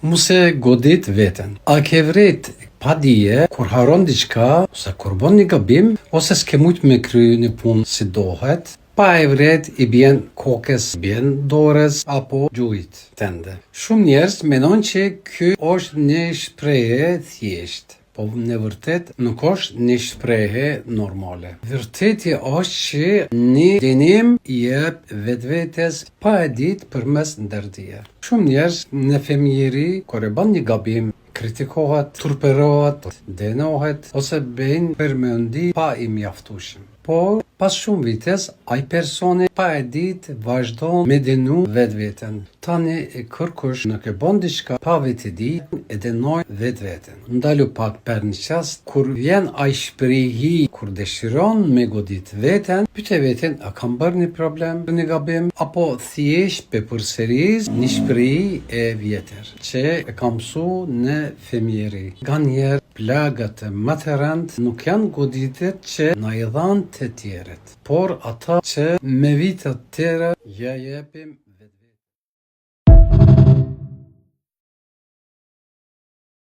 Mos e godit veten. A ke vret pa dije kur haron diçka, ose kur bën një gabim, ose s'ke mujt me krye një punë si dohet, pa e vret i bjen kokës, bjen dorës apo gjuhit tënde. Shumë njerëz mendojnë që ky është një shprehje thjesht, po në vërtet nuk është një shprehje normale. Vërtetja është që një dënim i jep vetvetes pa e ditë përmes ndërdije. Shumë njerëz në fëmijëri kur e bën një gabim kritikohet, turperohet, dënohet ose bën përmendi pa i mjaftueshëm. Por pas shumë vites, ai personi pa e ditë vazhdon me dënu vetveten. Tani kërkush nuk e bën diçka pa vetë ditë e dënoj vetveten. Ndalu pak për një çast kur vjen ai shprehi, kur dëshiron me godit veten, pyet veten a kam bërë një problem, një gabim apo thjesht pe përsëris një shprehi e vjetër që e kam mësu në fëmijëri. Nganjëherë plagat më të rëndë nuk janë goditet që na i dhanë të tjerët, por ata që me vite të tjera ja jepim